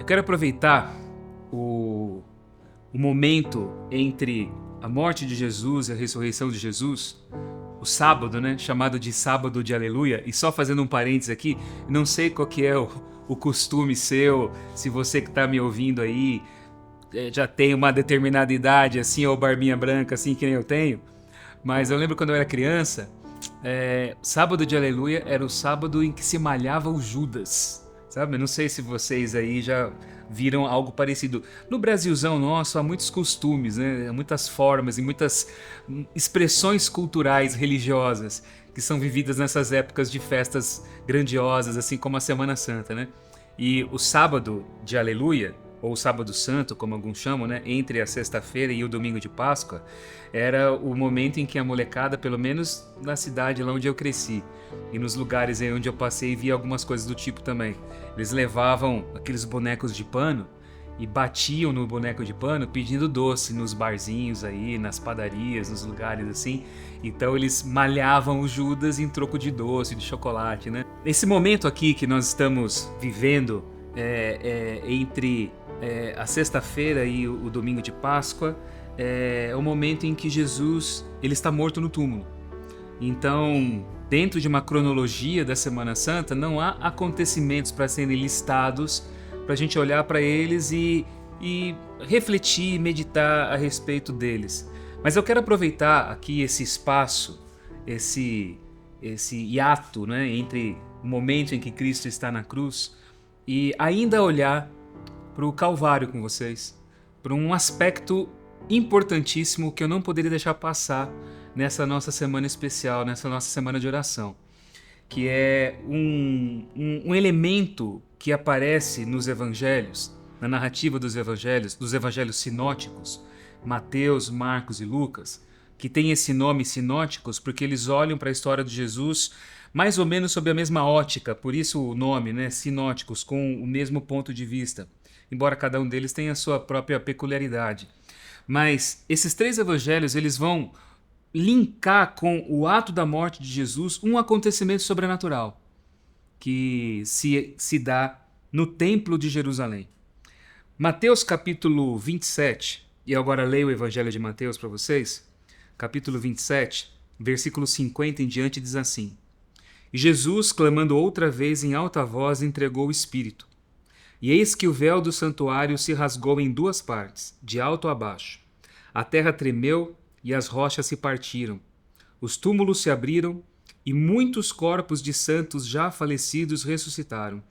quero aproveitar o momento entre a morte de Jesus e a ressurreição de Jesus, o sábado, né, chamado de sábado de aleluia, e só fazendo um parênteses aqui, não sei qual que é o costume seu, se você que está me ouvindo aí já tem uma determinada idade, assim, ou barbinha branca, assim, que nem eu tenho, mas eu lembro quando eu era criança, sábado de aleluia era o sábado em que se malhava o Judas, sabe? Eu não sei se vocês aí já viram algo parecido. No Brasilzão nosso há muitos costumes, né? Muitas formas e muitas expressões culturais religiosas que são vividas nessas épocas de festas grandiosas, assim como a Semana Santa, né? E o sábado de aleluia, ou sábado santo, como alguns chamam, né, entre a sexta-feira e o domingo de Páscoa, era o momento em que a molecada, pelo menos na cidade lá onde eu cresci, e nos lugares aí onde eu passei, via algumas coisas do tipo também. Eles levavam aqueles bonecos de pano e batiam no boneco de pano pedindo doce nos barzinhos aí, nas padarias, nos lugares assim. Então eles malhavam o Judas em troco de doce, de chocolate, né? Nesse momento aqui que nós estamos vivendo entre a sexta-feira e o domingo de Páscoa, é o momento em que Jesus ele está morto no túmulo. Então, dentro de uma cronologia da Semana Santa, não há acontecimentos para serem listados, para a gente olhar para eles e refletir, meditar a respeito deles. Mas eu quero aproveitar aqui esse espaço, esse hiato, né, entre o momento em que Cristo está na cruz e ainda olhar para o Calvário com vocês, para um aspecto importantíssimo que eu não poderia deixar passar nessa nossa semana especial, nessa nossa semana de oração, que é um elemento que aparece nos evangelhos, na narrativa dos evangelhos sinóticos, Mateus, Marcos e Lucas, que tem esse nome sinóticos porque eles olham para a história de Jesus mais ou menos sob a mesma ótica, por isso o nome, né, sinóticos, com o mesmo ponto de vista, embora cada um deles tenha a sua própria peculiaridade. Mas esses três evangelhos, eles vão linkar com o ato da morte de Jesus um acontecimento sobrenatural que se dá no Templo de Jerusalém. Mateus capítulo 27, e agora leio o Evangelho de Mateus para vocês, capítulo 27, versículo 50 em diante diz assim: E Jesus, clamando outra vez em alta voz, entregou o Espírito. E eis que o véu do santuário se rasgou em duas partes, de alto a baixo. A terra tremeu e as rochas se partiram. Os túmulos se abriram e muitos corpos de santos já falecidos ressuscitaram.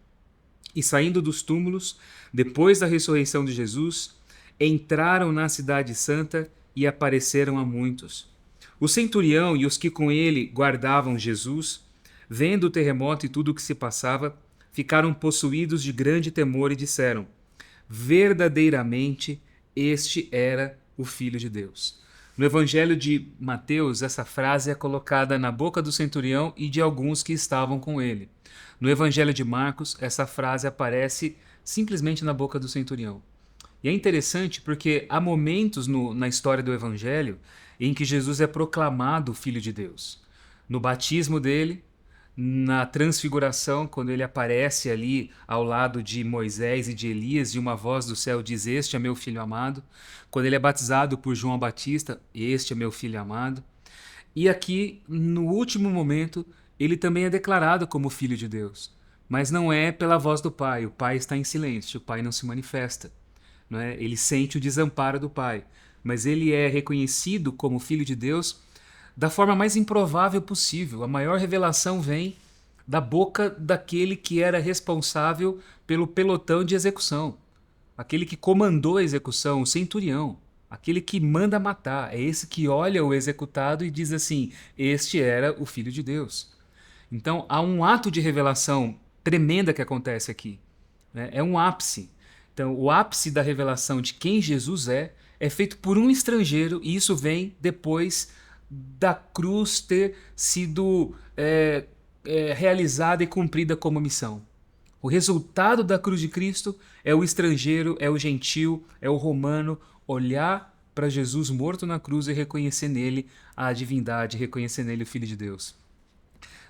E saindo dos túmulos, depois da ressurreição de Jesus, entraram na cidade santa e apareceram a muitos. O centurião e os que com ele guardavam Jesus, vendo o terremoto e tudo o que se passava, ficaram possuídos de grande temor e disseram: verdadeiramente este era o Filho de Deus. No Evangelho de Mateus, essa frase é colocada na boca do centurião e de alguns que estavam com ele. No Evangelho de Marcos, essa frase aparece simplesmente na boca do centurião. E é interessante porque há momentos na história do Evangelho em que Jesus é proclamado Filho de Deus. No batismo dele, na transfiguração, quando ele aparece ali ao lado de Moisés e de Elias, e uma voz do céu diz: este é meu filho amado. Quando ele é batizado por João Batista: este é meu filho amado. E aqui, no último momento, ele também é declarado como filho de Deus. Mas não é pela voz do Pai. O Pai está em silêncio, o Pai não se manifesta. Não é? Ele sente o desamparo do Pai. Mas ele é reconhecido como filho de Deus da forma mais improvável possível. A maior revelação vem da boca daquele que era responsável pelo pelotão de execução, aquele que comandou a execução, o centurião, aquele que manda matar. É esse que olha o executado e diz assim: este era o Filho de Deus. Então há um ato de revelação tremenda que acontece aqui, né? É um ápice. Então o ápice da revelação de quem Jesus é feito por um estrangeiro, e isso vem depois da cruz ter sido realizada e cumprida como missão. O resultado da cruz de Cristo é o estrangeiro, é o gentil, é o romano olhar para Jesus morto na cruz e reconhecer nele a divindade, reconhecer nele o Filho de Deus.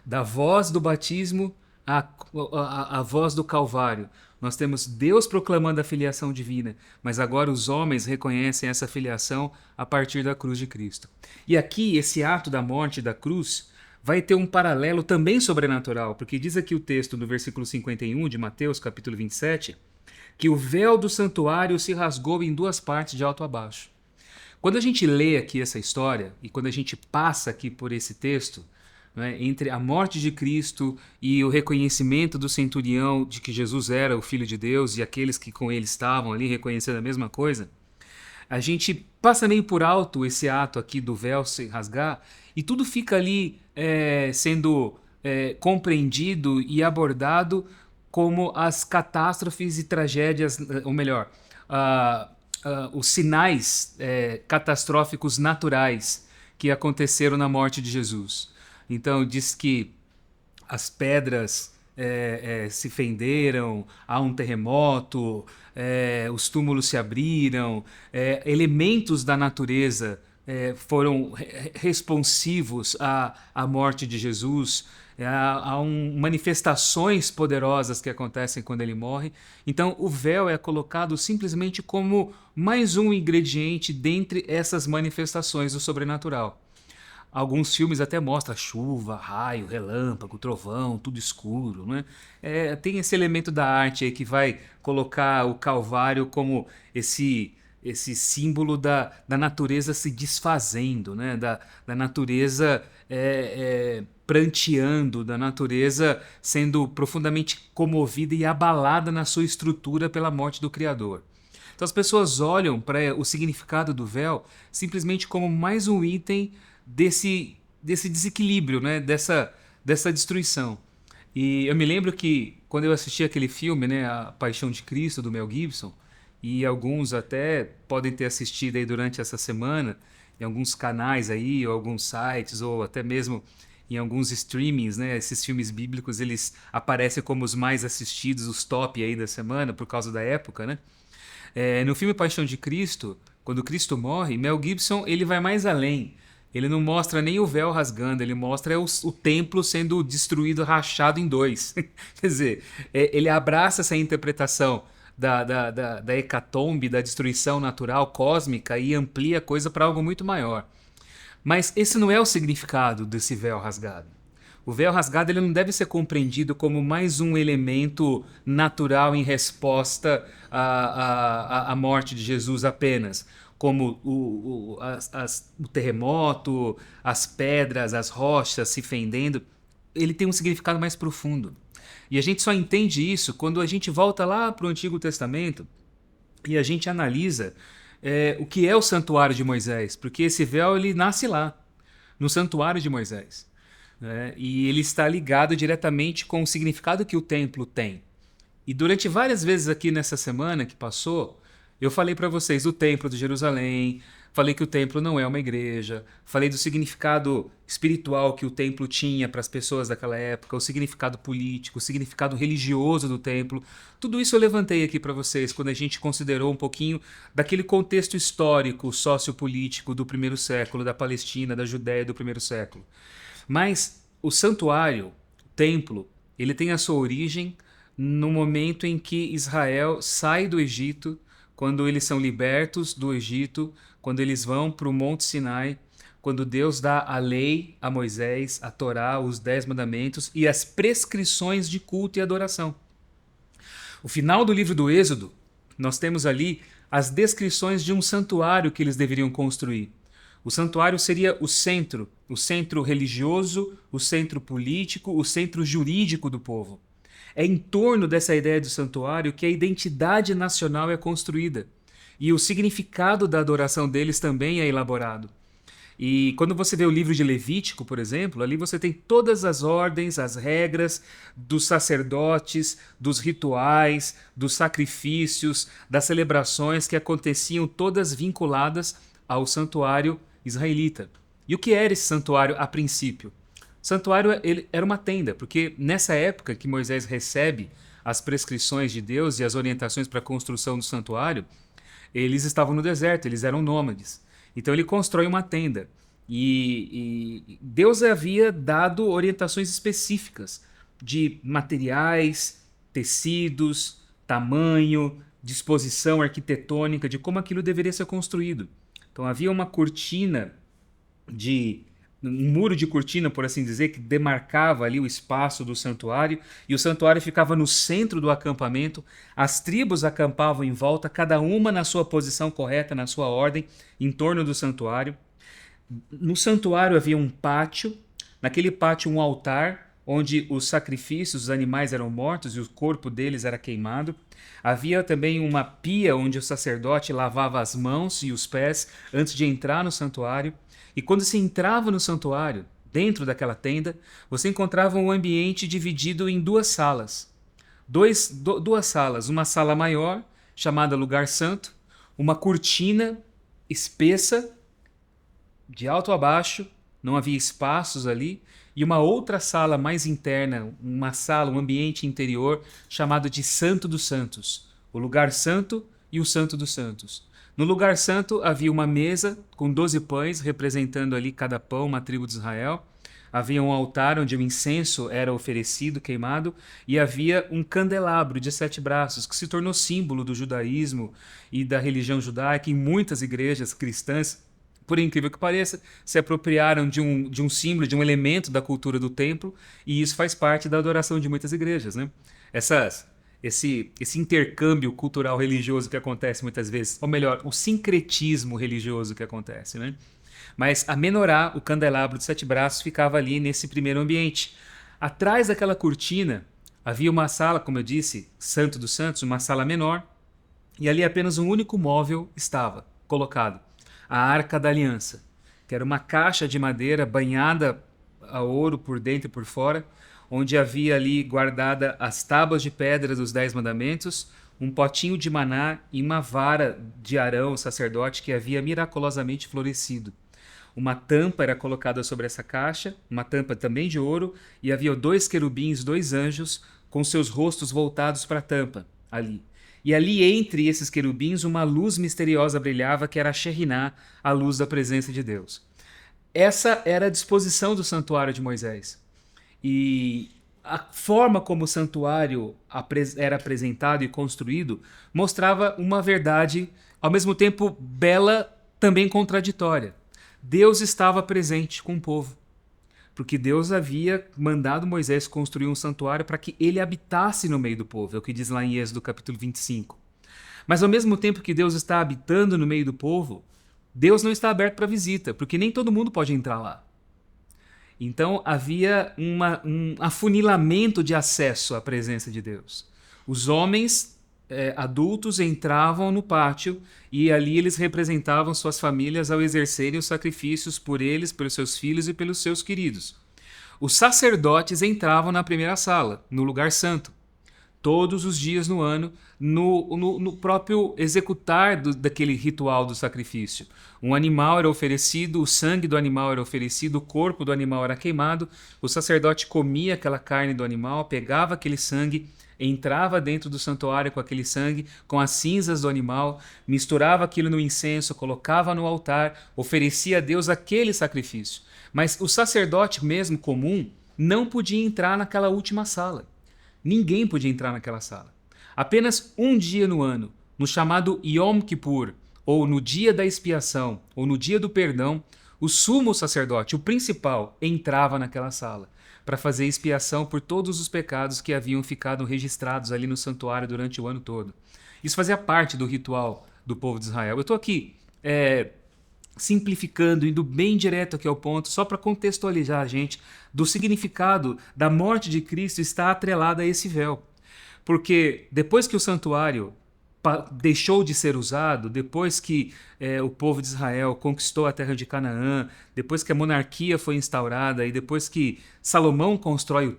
Da voz do batismo a voz do Calvário. Nós temos Deus proclamando a filiação divina, mas agora os homens reconhecem essa filiação a partir da cruz de Cristo. E aqui, esse ato da morte da cruz vai ter um paralelo também sobrenatural, porque diz aqui o texto no versículo 51 de Mateus, capítulo 27, que o véu do santuário se rasgou em duas partes de alto a baixo. Quando a gente lê aqui essa história, e quando a gente passa aqui por esse texto, né, entre a morte de Cristo e o reconhecimento do centurião de que Jesus era o Filho de Deus e aqueles que com ele estavam ali reconhecendo a mesma coisa, a gente passa meio por alto esse ato aqui do véu se rasgar e tudo fica ali sendo compreendido e abordado como as catástrofes e tragédias, ou melhor, os sinais catastróficos naturais que aconteceram na morte de Jesus. Então diz que as pedras se fenderam, há um terremoto, os túmulos se abriram, elementos da natureza foram responsivos à morte de Jesus. Há manifestações poderosas que acontecem quando ele morre. Então o véu é colocado simplesmente como mais um ingrediente dentre essas manifestações do sobrenatural. Alguns filmes até mostram chuva, raio, relâmpago, trovão, tudo escuro, né? Tem esse elemento da arte aí que vai colocar o Calvário como esse símbolo da natureza se desfazendo, né? Da natureza pranteando, da natureza sendo profundamente comovida e abalada na sua estrutura pela morte do Criador. Então as pessoas olham para o significado do véu simplesmente como mais um item desse desequilíbrio, né? dessa destruição. E eu me lembro que quando eu assisti aquele filme, né, A Paixão de Cristo, do Mel Gibson, e alguns até podem ter assistido aí durante essa semana, em alguns canais aí, ou alguns sites, ou até mesmo em alguns streamings, né? Esses filmes bíblicos, eles aparecem como os mais assistidos, os top aí da semana, por causa da época, né? No filme Paixão de Cristo, quando Cristo morre, Mel Gibson ele vai mais além. Ele não mostra nem o véu rasgando, ele mostra o templo sendo destruído, rachado em dois. Quer dizer, ele abraça essa interpretação da hecatombe, da destruição natural, cósmica, e amplia a coisa para algo muito maior. Mas esse não é o significado desse véu rasgado. O véu rasgado ele não deve ser compreendido como mais um elemento natural em resposta à morte de Jesus apenas, como o terremoto, as pedras, as rochas se fendendo. Ele tem um significado mais profundo. E a gente só entende isso quando a gente volta lá para o Antigo Testamento e a gente analisa o que é o santuário de Moisés, porque esse véu ele nasce lá, no santuário de Moisés. E ele está ligado diretamente com o significado que o templo tem. E durante várias vezes aqui nessa semana que passou, eu falei para vocês do templo de Jerusalém, falei que o templo não é uma igreja, falei do significado espiritual que o templo tinha para as pessoas daquela época, o significado político, o significado religioso do templo. Tudo isso eu levantei aqui para vocês quando a gente considerou um pouquinho daquele contexto histórico, sociopolítico do primeiro século, da Palestina, da Judéia do primeiro século. Mas o santuário, o templo, ele tem a sua origem no momento em que Israel sai do Egito, quando eles são libertos do Egito, quando eles vão para o Monte Sinai, quando Deus dá a lei a Moisés, a Torá, os 10 mandamentos e as prescrições de culto e adoração. O final do livro do Êxodo, nós temos ali as descrições de um santuário que eles deveriam construir. O santuário seria o centro religioso, o centro político, o centro jurídico do povo. É em torno dessa ideia do santuário que a identidade nacional é construída. E o significado da adoração deles também é elaborado. E quando você vê o livro de Levítico, por exemplo, ali você tem todas as ordens, as regras dos sacerdotes, dos rituais, dos sacrifícios, das celebrações que aconteciam todas vinculadas ao santuário israelita. E o que era esse santuário a princípio? O santuário ele era uma tenda, porque nessa época que Moisés recebe as prescrições de Deus e as orientações para a construção do santuário, eles estavam no deserto, eles eram nômades. Então ele constrói uma tenda. E Deus havia dado orientações específicas de materiais, tecidos, tamanho, disposição arquitetônica, de como aquilo deveria ser construído. Então havia uma cortina um muro de cortina, por assim dizer, que demarcava ali o espaço do santuário, e o santuário ficava no centro do acampamento. As tribos acampavam em volta, cada uma na sua posição correta, na sua ordem, em torno do santuário. No santuário havia um pátio, naquele pátio um altar, onde os sacrifícios, os animais eram mortos e o corpo deles era queimado. Havia também uma pia onde o sacerdote lavava as mãos e os pés antes de entrar no santuário. E quando se entrava no santuário, dentro daquela tenda, você encontrava um ambiente dividido em duas salas. Duas salas, uma sala maior, chamada Lugar Santo, uma cortina espessa, de alto a baixo, não havia espaços ali, e uma outra sala mais interna, uma sala, um ambiente interior, chamado de Santo dos Santos, o Lugar Santo e o Santo dos Santos. No Lugar Santo havia uma mesa com 12 pães, representando ali cada pão, uma tribo de Israel. Havia um altar onde o incenso era oferecido, queimado, e havia um candelabro de 7 braços, que se tornou símbolo do judaísmo e da religião judaica. Em muitas igrejas cristãs, por incrível que pareça, se apropriaram de um símbolo, de um elemento da cultura do templo, e isso faz parte da adoração de muitas igrejas, né? Esse intercâmbio cultural religioso que acontece muitas vezes, ou melhor, o sincretismo religioso que acontece, né? Mas a menorá, o candelabro de 7 braços, ficava ali nesse primeiro ambiente. Atrás daquela cortina havia uma sala, como eu disse, Santo dos Santos, uma sala menor, e ali apenas um único móvel estava colocado, a Arca da Aliança, que era uma caixa de madeira banhada a ouro por dentro e por fora, onde havia ali guardada as tábuas de pedra dos 10 mandamentos, um potinho de maná e uma vara de Arão, o sacerdote, que havia miraculosamente florescido. Uma tampa era colocada sobre essa caixa, uma tampa também de ouro, e havia 2 querubins, 2 anjos, com seus rostos voltados para a tampa, ali. E ali entre esses querubins uma luz misteriosa brilhava, que era a Shekhinah, a luz da presença de Deus. Essa era a disposição do santuário de Moisés. E a forma como o santuário era apresentado e construído mostrava uma verdade, ao mesmo tempo bela, também contraditória. Deus estava presente com o povo, porque Deus havia mandado Moisés construir um santuário para que ele habitasse no meio do povo, é o que diz lá em Êxodo capítulo 25. Mas ao mesmo tempo que Deus está habitando no meio do povo, Deus não está aberto para visita, porque nem todo mundo pode entrar lá. Então havia um afunilamento de acesso à presença de Deus. Os homens adultos entravam no pátio e ali eles representavam suas famílias ao exercerem os sacrifícios por eles, pelos seus filhos e pelos seus queridos. Os sacerdotes entravam na primeira sala, no lugar santo, todos os dias no ano, no próprio executar daquele ritual do sacrifício. Um animal era oferecido, o sangue do animal era oferecido, o corpo do animal era queimado, o sacerdote comia aquela carne do animal, pegava aquele sangue, entrava dentro do santuário com aquele sangue, com as cinzas do animal, misturava aquilo no incenso, colocava no altar, oferecia a Deus aquele sacrifício. Mas o sacerdote mesmo comum não podia entrar naquela última sala. Ninguém podia entrar naquela sala. Apenas um dia no ano, no chamado Yom Kippur, ou no dia da expiação, ou no dia do perdão, o sumo sacerdote, o principal, entrava naquela sala para fazer expiação por todos os pecados que haviam ficado registrados ali no santuário durante o ano todo. Isso fazia parte do ritual do povo de Israel. Eu estou aqui simplificando, indo bem direto aqui ao ponto, só para contextualizar a gente do significado da morte de Cristo está atrelada a esse véu. Porque depois que o santuário deixou de ser usado, depois que o povo de Israel conquistou a terra de Canaã, depois que a monarquia foi instaurada e depois que Salomão constrói o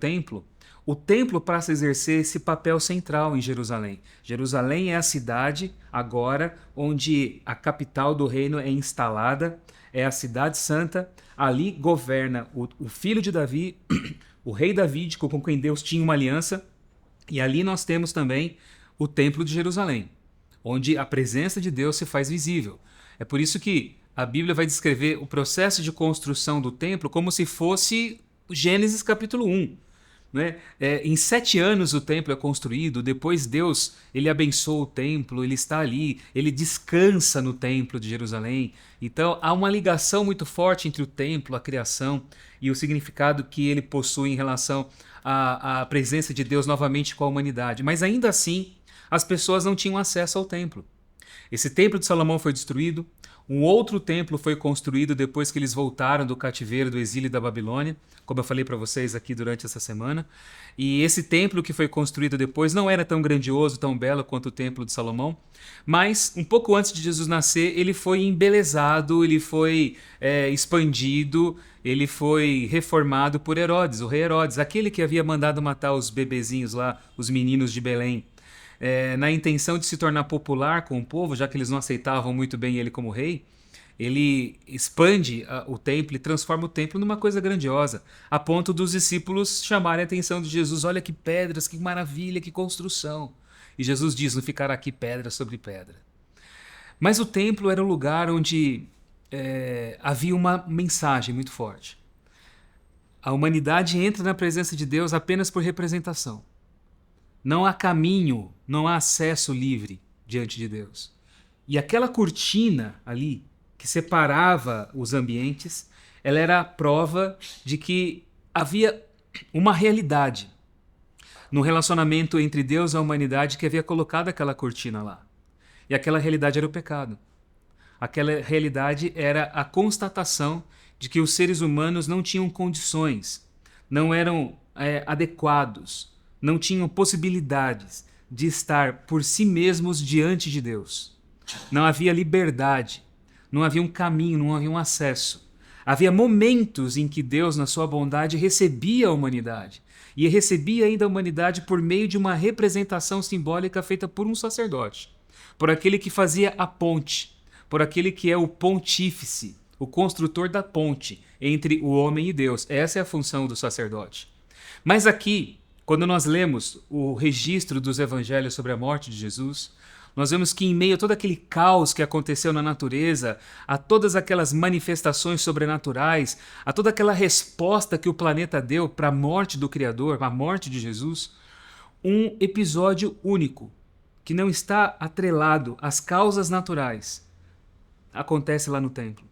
templo passa a exercer esse papel central em Jerusalém. Jerusalém é a cidade agora onde a capital do reino é instalada, é a cidade santa, ali governa o filho de Davi, o rei Davídico com quem Deus tinha uma aliança, e ali nós temos também o templo de Jerusalém, onde a presença de Deus se faz visível. É por isso que a Bíblia vai descrever o processo de construção do templo como se fosse Gênesis capítulo 1. né? Em 7 anos o templo é construído, depois Deus ele abençoa o templo, ele está ali, ele descansa no templo de Jerusalém. Então há uma ligação muito forte entre o templo, a criação e o significado que ele possui em relação à presença de Deus novamente com a humanidade. Mas ainda assim, as pessoas não tinham acesso ao templo. Esse templo de Salomão foi destruído, um outro templo foi construído depois que eles voltaram do cativeiro, do exílio da Babilônia, como eu falei para vocês aqui durante essa semana. E esse templo que foi construído depois não era tão grandioso, tão belo quanto o templo de Salomão, mas um pouco antes de Jesus nascer, ele foi embelezado, ele foi expandido, ele foi reformado por Herodes, o rei Herodes, aquele que havia mandado matar os bebezinhos lá, os meninos de Belém. Na intenção de se tornar popular com o povo, já que eles não aceitavam muito bem ele como rei, ele expande o templo e transforma o templo numa coisa grandiosa, a ponto dos discípulos chamarem a atenção de Jesus. Olha que pedras, que maravilha, que construção. E Jesus diz, não ficará aqui pedra sobre pedra. Mas o templo era um lugar onde havia uma mensagem muito forte. A humanidade entra na presença de Deus apenas por representação. Não há caminho, não há acesso livre diante de Deus. E aquela cortina ali, que separava os ambientes, ela era a prova de que havia uma realidade no relacionamento entre Deus e a humanidade que havia colocado aquela cortina lá. E aquela realidade era o pecado. Aquela realidade era a constatação de que os seres humanos não tinham condições, não eram adequados, não tinham possibilidades de estar por si mesmos diante de Deus. Não havia liberdade, não havia um caminho, não havia um acesso. Havia momentos em que Deus, na sua bondade, recebia a humanidade. E recebia ainda a humanidade por meio de uma representação simbólica feita por um sacerdote, por aquele que fazia a ponte, por aquele que é o pontífice, o construtor da ponte entre o homem e Deus. Essa é a função do sacerdote. Mas aqui, quando nós lemos o registro dos evangelhos sobre a morte de Jesus, nós vemos que em meio a todo aquele caos que aconteceu na natureza, a todas aquelas manifestações sobrenaturais, a toda aquela resposta que o planeta deu para a morte do Criador, para a morte de Jesus, um episódio único, que não está atrelado às causas naturais, acontece lá no templo.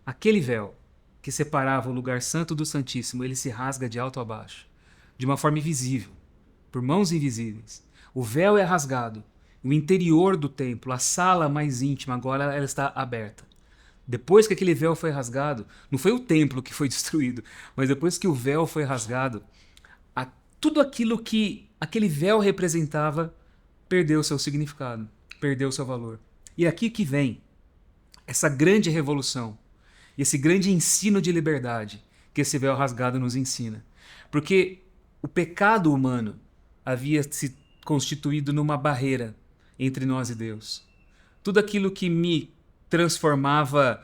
Aquele véu que separava o lugar santo do Santíssimo, ele se rasga de alto a baixo, de uma forma invisível, por mãos invisíveis. O véu é rasgado. O interior do templo, a sala mais íntima, agora ela está aberta. Depois que aquele véu foi rasgado, não foi o templo que foi destruído, mas depois que o véu foi rasgado, tudo aquilo que aquele véu representava perdeu seu significado, perdeu seu valor. E é aqui que vem essa grande revolução, esse grande ensino de liberdade que esse véu rasgado nos ensina. Porque o pecado humano havia se constituído numa barreira entre nós e Deus. Tudo aquilo que me transformava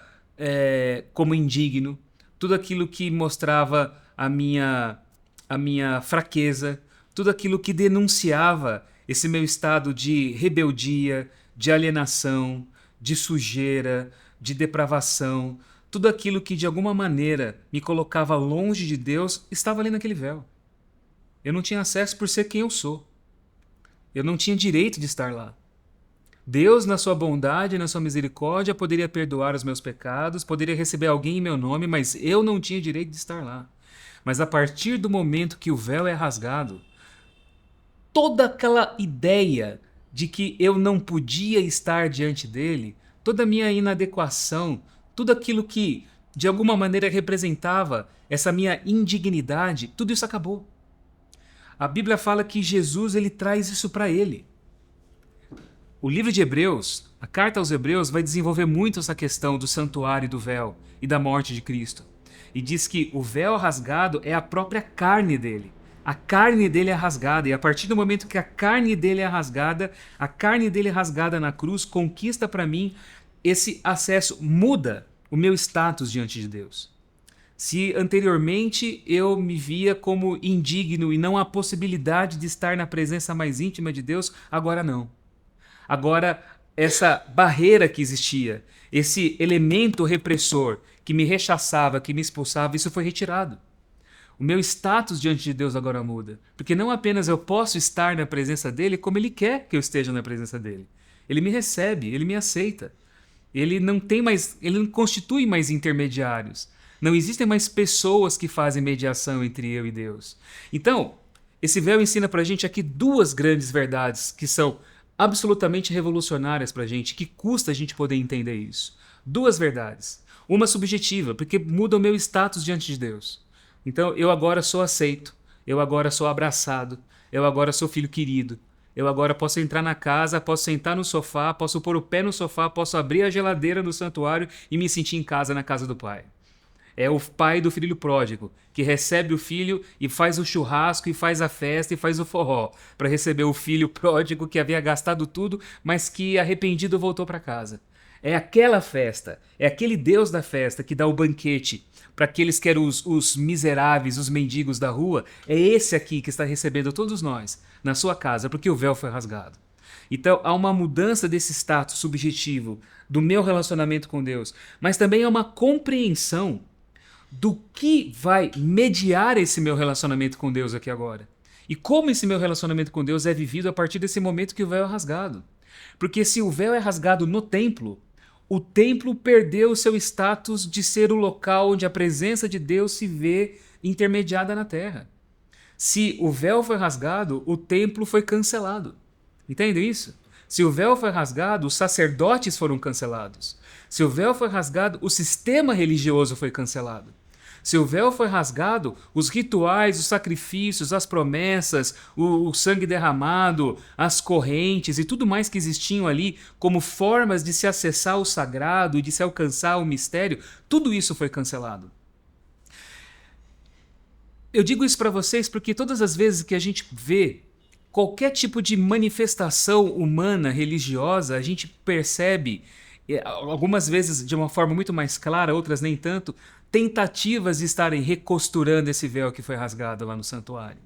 como indigno, tudo aquilo que mostrava a minha fraqueza, tudo aquilo que denunciava esse meu estado de rebeldia, de alienação, de sujeira, de depravação, tudo aquilo que de alguma maneira me colocava longe de Deus, estava ali naquele véu. Eu não tinha acesso por ser quem eu sou. Eu não tinha direito de estar lá. Deus, na sua bondade e na sua misericórdia, poderia perdoar os meus pecados, poderia receber alguém em meu nome, mas eu não tinha direito de estar lá. Mas a partir do momento que o véu é rasgado, toda aquela ideia de que eu não podia estar diante dele, toda a minha inadequação, tudo aquilo que de alguma maneira representava essa minha indignidade, tudo isso acabou. A Bíblia fala que Jesus ele traz isso para ele. O livro de Hebreus, a carta aos Hebreus, vai desenvolver muito essa questão do santuário e do véu e da morte de Cristo. E diz que o véu rasgado é a própria carne dele. A carne dele é rasgada, e a partir do momento que a carne dele é rasgada, a carne dele é rasgada na cruz, conquista para mim esse acesso, muda o meu status diante de Deus. Se anteriormente eu me via como indigno e não há possibilidade de estar na presença mais íntima de Deus, agora não. Agora, essa barreira que existia, esse elemento repressor que me rechaçava, que me expulsava, isso foi retirado. O meu status diante de Deus agora muda. Porque não apenas eu posso estar na presença dele, como ele quer que eu esteja na presença dele. Ele me recebe, ele me aceita. Ele não constitui mais intermediários. Não existem mais pessoas que fazem mediação entre eu e Deus. Então, esse véu ensina pra gente aqui duas grandes verdades que são absolutamente revolucionárias pra gente, que custa a gente poder entender isso. Duas verdades. Uma subjetiva, porque muda o meu status diante de Deus. Então, eu agora sou aceito, eu agora sou abraçado, eu agora sou filho querido. Eu agora posso entrar na casa, posso sentar no sofá, posso pôr o pé no sofá, posso abrir a geladeira no santuário e me sentir em casa na casa do Pai. É o pai do filho pródigo, que recebe o filho e faz o churrasco, e faz a festa, e faz o forró, para receber o filho pródigo que havia gastado tudo, mas que arrependido voltou para casa. É aquela festa, é aquele Deus da festa que dá o banquete para aqueles que eram os miseráveis, os mendigos da rua. É esse aqui que está recebendo todos nós na sua casa, porque o véu foi rasgado. Então há uma mudança desse status subjetivo do meu relacionamento com Deus, mas também há uma compreensão do que vai mediar esse meu relacionamento com Deus aqui agora. E como esse meu relacionamento com Deus é vivido a partir desse momento que o véu é rasgado. Porque se o véu é rasgado no templo, o templo perdeu o seu status de ser o local onde a presença de Deus se vê intermediada na terra. Se o véu foi rasgado, o templo foi cancelado. Entende isso? Se o véu foi rasgado, os sacerdotes foram cancelados. Se o véu foi rasgado, o sistema religioso foi cancelado. Se o véu foi rasgado, os rituais, os sacrifícios, as promessas, o sangue derramado, as correntes e tudo mais que existiam ali como formas de se acessar o sagrado e de se alcançar o mistério, tudo isso foi cancelado. Eu digo isso para vocês porque todas as vezes que a gente vê qualquer tipo de manifestação humana, religiosa, a gente percebe, algumas vezes de uma forma muito mais clara, outras nem tanto, tentativas de estarem recosturando esse véu que foi rasgado lá no santuário.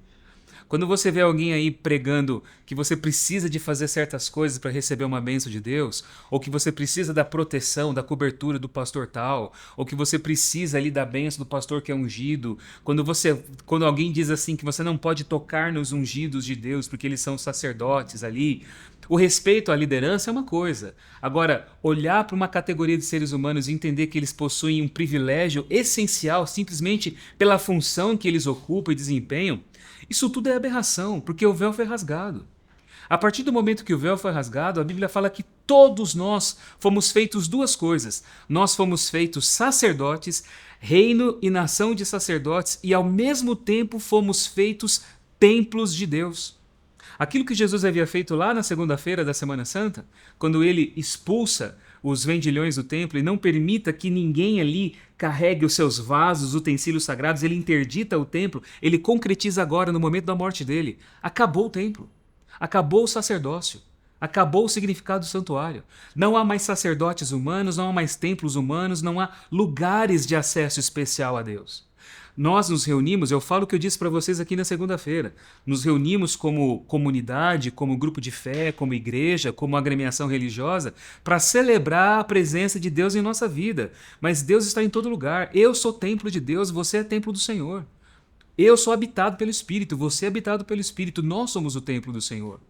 Quando você vê alguém aí pregando que você precisa de fazer certas coisas para receber uma bênção de Deus, ou que você precisa da proteção, da cobertura do pastor tal, ou que você precisa ali da bênção do pastor que é ungido, quando alguém diz assim que você não pode tocar nos ungidos de Deus porque eles são sacerdotes ali, o respeito à liderança é uma coisa. Agora, olhar para uma categoria de seres humanos e entender que eles possuem um privilégio essencial simplesmente pela função que eles ocupam e desempenham, isso tudo é aberração, porque o véu foi rasgado. A partir do momento que o véu foi rasgado, a Bíblia fala que todos nós fomos feitos duas coisas. Nós fomos feitos sacerdotes, reino e nação de sacerdotes, e ao mesmo tempo fomos feitos templos de Deus. Aquilo que Jesus havia feito lá na segunda-feira da Semana Santa, quando ele expulsa os vendilhões do templo e não permita que ninguém ali carregue os seus vasos, utensílios sagrados, ele interdita o templo, ele concretiza agora no momento da morte dele. Acabou o templo, acabou o sacerdócio, acabou o significado do santuário. Não há mais sacerdotes humanos, não há mais templos humanos, não há lugares de acesso especial a Deus. Nós nos reunimos, eu falo o que eu disse para vocês aqui na segunda-feira, nos reunimos como comunidade, como grupo de fé, como igreja, como agremiação religiosa, para celebrar a presença de Deus em nossa vida. Mas Deus está em todo lugar. Eu sou templo de Deus, você é templo do Senhor. Eu sou habitado pelo Espírito, você é habitado pelo Espírito, nós somos o templo do Senhor.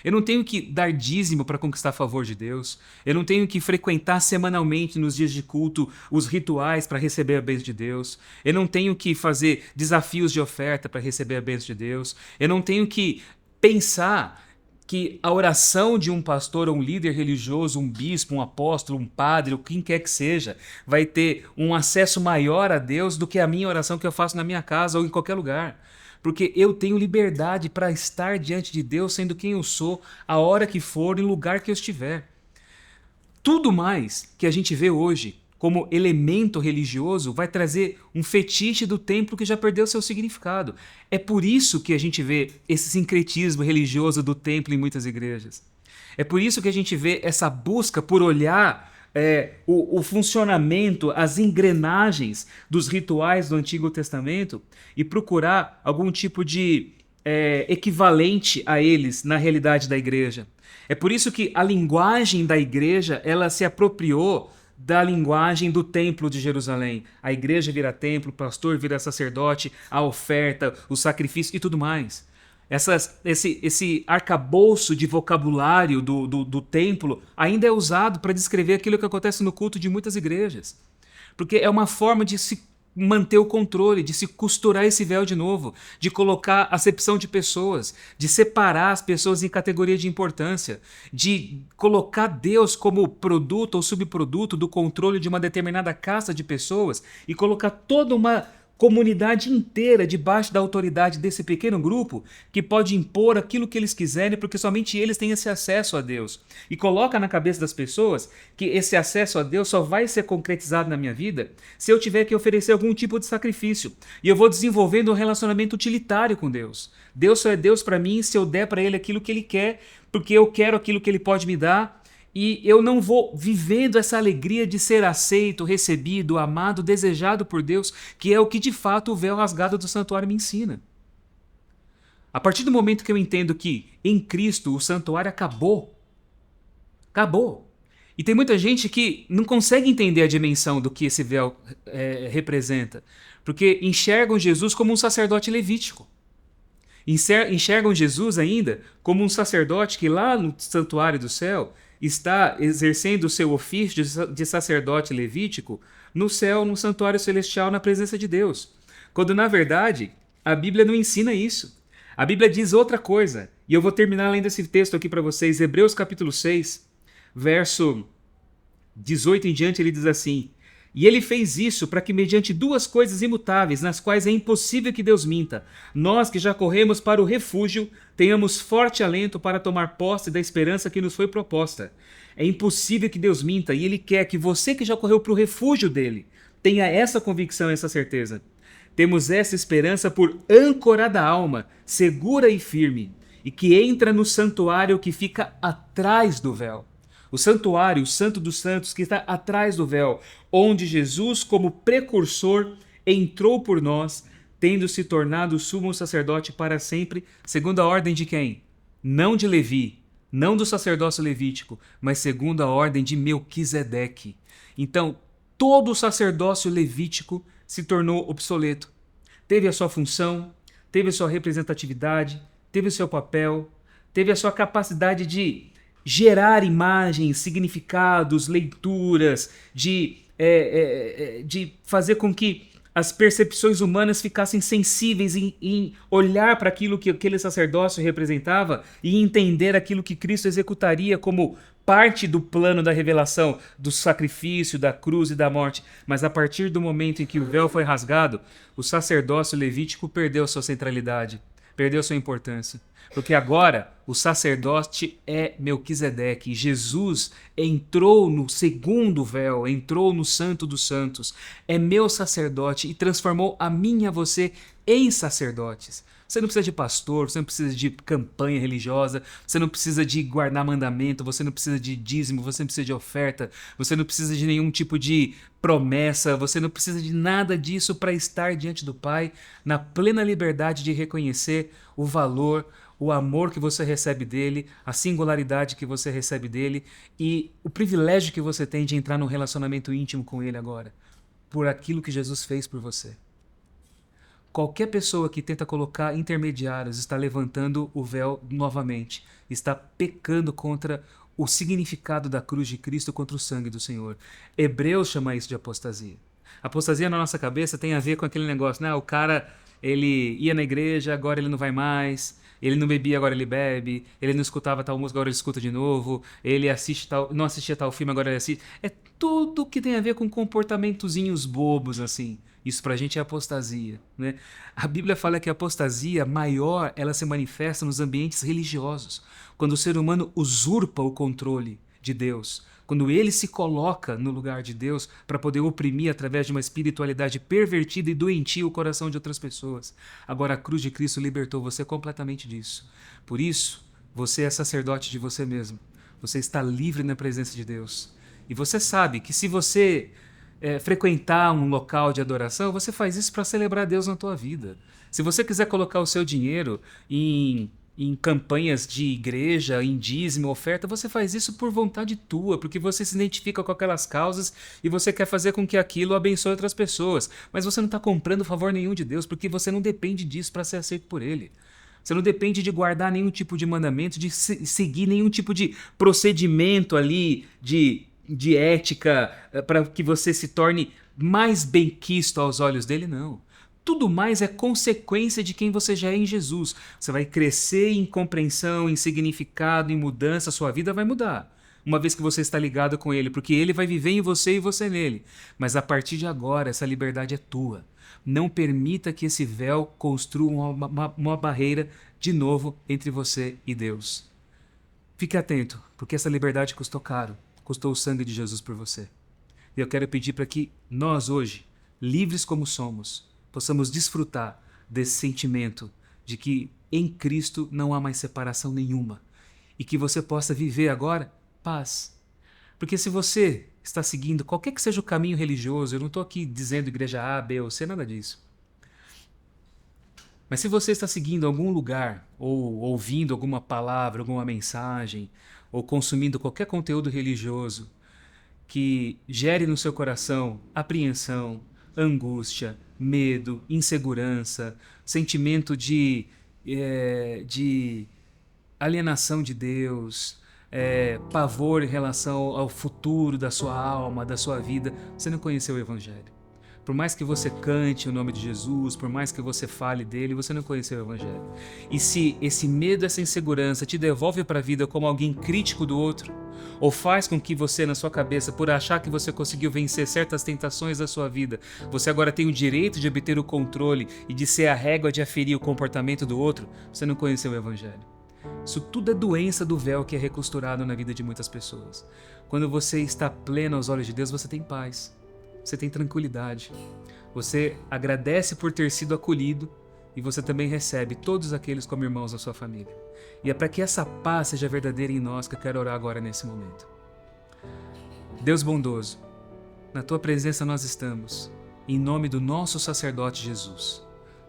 Eu não tenho que dar dízimo para conquistar a favor de Deus. Eu não tenho que frequentar semanalmente nos dias de culto os rituais para receber a bênção de Deus. Eu não tenho que fazer desafios de oferta para receber a bênção de Deus. Eu não tenho que pensar que a oração de um pastor ou um líder religioso, um bispo, um apóstolo, um padre, ou quem quer que seja, vai ter um acesso maior a Deus do que a minha oração que eu faço na minha casa ou em qualquer lugar. Porque eu tenho liberdade para estar diante de Deus sendo quem eu sou, a hora que for, em lugar que eu estiver. Tudo mais que a gente vê hoje como elemento religioso vai trazer um fetiche do templo que já perdeu seu significado. É por isso que a gente vê esse sincretismo religioso do templo em muitas igrejas. É por isso que a gente vê essa busca por olhar o funcionamento, as engrenagens dos rituais do Antigo Testamento e procurar algum tipo de equivalente a eles na realidade da igreja. É por isso que a linguagem da igreja ela se apropriou da linguagem do templo de Jerusalém. A igreja vira templo, o pastor vira sacerdote, a oferta, o sacrifício e tudo mais. Esse arcabouço de vocabulário do templo ainda é usado para descrever aquilo que acontece no culto de muitas igrejas. Porque é uma forma de se manter o controle, de se costurar esse véu de novo, de colocar acepção de pessoas, de separar as pessoas em categoria de importância, de colocar Deus como produto ou subproduto do controle de uma determinada casta de pessoas e colocar toda uma comunidade inteira debaixo da autoridade desse pequeno grupo que pode impor aquilo que eles quiserem porque somente eles têm esse acesso a Deus. E coloca na cabeça das pessoas que esse acesso a Deus só vai ser concretizado na minha vida se eu tiver que oferecer algum tipo de sacrifício. E eu vou desenvolvendo um relacionamento utilitário com Deus. Deus só é Deus para mim se eu der para Ele aquilo que Ele quer, porque eu quero aquilo que Ele pode me dar. E eu não vou vivendo essa alegria de ser aceito, recebido, amado, desejado por Deus, que é o que de fato o véu rasgado do santuário me ensina. A partir do momento que eu entendo que em Cristo o santuário acabou, E tem muita gente que não consegue entender a dimensão do que esse véu representa, porque enxergam Jesus como um sacerdote levítico. Enxergam Jesus ainda como um sacerdote que lá no santuário do céu está exercendo o seu ofício de sacerdote levítico no céu, no santuário celestial, na presença de Deus. Quando, na verdade, a Bíblia não ensina isso. A Bíblia diz outra coisa. E eu vou terminar lendo esse texto aqui para vocês. Hebreus capítulo 6, verso 18 em diante, ele diz assim: E ele fez isso para que, mediante duas coisas imutáveis, nas quais é impossível que Deus minta, nós que já corremos para o refúgio, tenhamos forte alento para tomar posse da esperança que nos foi proposta. É impossível que Deus minta e Ele quer que você que já correu para o refúgio dele tenha essa convicção, essa certeza. Temos essa esperança por âncora da alma, segura e firme, e que entra no santuário que fica atrás do véu. O santuário, o Santo dos Santos, que está atrás do véu, onde Jesus, como precursor, entrou por nós, tendo se tornado sumo sacerdote para sempre, segundo a ordem de quem? Não de Levi, não do sacerdócio levítico, mas segundo a ordem de Melquisedeque. Então, todo o sacerdócio levítico se tornou obsoleto. Teve a sua função, teve a sua representatividade, teve o seu papel, teve a sua capacidade de gerar imagens, significados, leituras, de fazer com que as percepções humanas ficassem sensíveis em olhar para aquilo que aquele sacerdócio representava e entender aquilo que Cristo executaria como parte do plano da revelação, do sacrifício, da cruz e da morte. Mas a partir do momento em que o véu foi rasgado, o sacerdócio levítico perdeu sua centralidade, perdeu sua importância. Porque agora o sacerdote é Melquisedeque. Jesus entrou no segundo véu, entrou no Santo dos Santos. É meu sacerdote e transformou a mim e a você em sacerdotes. Você não precisa de pastor, você não precisa de campanha religiosa, você não precisa de guardar mandamento, você não precisa de dízimo, você não precisa de oferta, você não precisa de nenhum tipo de promessa, você não precisa de nada disso para estar diante do Pai na plena liberdade de reconhecer o valor, o amor que você recebe dele, a singularidade que você recebe dele e o privilégio que você tem de entrar num relacionamento íntimo com ele agora, por aquilo que Jesus fez por você. Qualquer pessoa que tenta colocar intermediários está levantando o véu novamente, está pecando contra o significado da cruz de Cristo, contra o sangue do Senhor. Hebreus chama isso de apostasia. Apostasia na nossa cabeça tem a ver com aquele negócio, né? O cara, ele ia na igreja, agora ele não vai mais, ele não bebia, agora ele bebe, ele não escutava tal música, agora ele escuta de novo, ele não assistia tal filme, agora ele assiste. É tudo que tem a ver com comportamentozinhos bobos, assim. Isso pra gente é apostasia, né? A Bíblia fala que a apostasia maior, ela se manifesta nos ambientes religiosos, quando o ser humano usurpa o controle de Deus, quando ele se coloca no lugar de Deus para poder oprimir através de uma espiritualidade pervertida e doentia o coração de outras pessoas. Agora a cruz de Cristo libertou você completamente disso. Por isso, você é sacerdote de você mesmo. Você está livre na presença de Deus. E você sabe que se você frequentar um local de adoração, você faz isso para celebrar Deus na tua vida. Se você quiser colocar o seu dinheiro em em campanhas de igreja, em dízimo, oferta, você faz isso por vontade tua, porque você se identifica com aquelas causas e você quer fazer com que aquilo abençoe outras pessoas. Mas você não está comprando favor nenhum de Deus, porque você não depende disso para ser aceito por Ele. Você não depende de guardar nenhum tipo de mandamento, de seguir nenhum tipo de procedimento ali, de ética, para que você se torne mais benquisto aos olhos dele, não. Tudo mais é consequência de quem você já é em Jesus. Você vai crescer em compreensão, em significado, em mudança, a sua vida vai mudar. Uma vez que você está ligado com Ele, porque Ele vai viver em você e você nele. Mas a partir de agora, essa liberdade é tua. Não permita que esse véu construa uma barreira de novo entre você e Deus. Fique atento, porque essa liberdade custou caro. Custou o sangue de Jesus por você. E eu quero pedir para que nós hoje, livres como somos, possamos desfrutar desse sentimento de que em Cristo não há mais separação nenhuma e que você possa viver agora paz. Porque se você está seguindo qualquer que seja o caminho religioso, eu não estou aqui dizendo igreja A, B ou C, nada disso. Mas se você está seguindo algum lugar, ou ouvindo alguma palavra, alguma mensagem, ou consumindo qualquer conteúdo religioso que gere no seu coração apreensão, angústia, medo, insegurança, sentimento de alienação de Deus, pavor em relação ao futuro da sua alma, da sua vida, você não conheceu o Evangelho. Por mais que você cante o nome de Jesus, por mais que você fale dele, você não conheceu o Evangelho. E se esse medo, essa insegurança te devolve para a vida como alguém crítico do outro, ou faz com que você, na sua cabeça, por achar que você conseguiu vencer certas tentações da sua vida, você agora tem o direito de obter o controle e de ser a régua de aferir o comportamento do outro, você não conheceu o Evangelho. Isso tudo é doença do véu que é recosturado na vida de muitas pessoas. Quando você está pleno aos olhos de Deus, você tem paz. Você tem tranquilidade, você agradece por ter sido acolhido e você também recebe todos aqueles como irmãos da sua família. E é para que essa paz seja verdadeira em nós que eu quero orar agora nesse momento. Deus bondoso, na tua presença nós estamos, em nome do nosso sacerdote Jesus.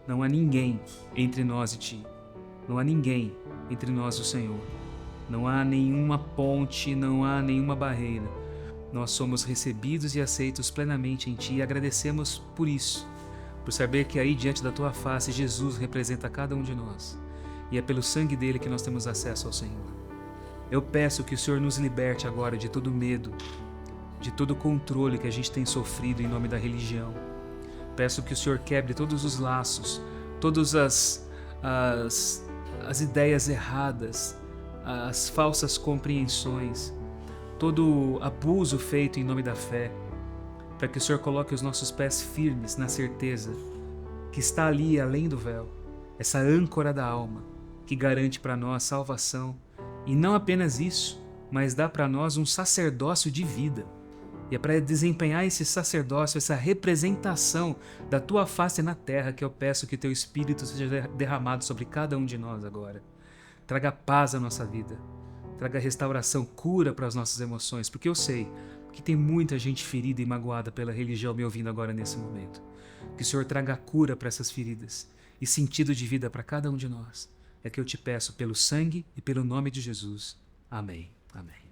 Não há ninguém entre nós e ti, não há ninguém entre nós e o Senhor. Não há nenhuma ponte, não há nenhuma barreira. Nós somos recebidos e aceitos plenamente em Ti e agradecemos por isso, por saber que aí diante da Tua face Jesus representa cada um de nós e é pelo sangue dele que nós temos acesso ao Senhor. Eu peço que o Senhor nos liberte agora de todo medo, de todo controle que a gente tem sofrido em nome da religião. Peço que o Senhor quebre todos os laços, todas as ideias erradas, as falsas compreensões, todo abuso feito em nome da fé, para que o Senhor coloque os nossos pés firmes na certeza que está ali além do véu, essa âncora da alma, que garante para nós salvação, e não apenas isso, mas dá para nós um sacerdócio de vida. E é para desempenhar esse sacerdócio, essa representação da Tua face na terra, que eu peço que Teu Espírito seja derramado sobre cada um de nós agora. Traga paz à nossa vida. Traga restauração, cura para as nossas emoções, porque eu sei que tem muita gente ferida e magoada pela religião me ouvindo agora nesse momento. Que o Senhor traga cura para essas feridas e sentido de vida para cada um de nós. É que eu te peço pelo sangue e pelo nome de Jesus. Amém. Amém.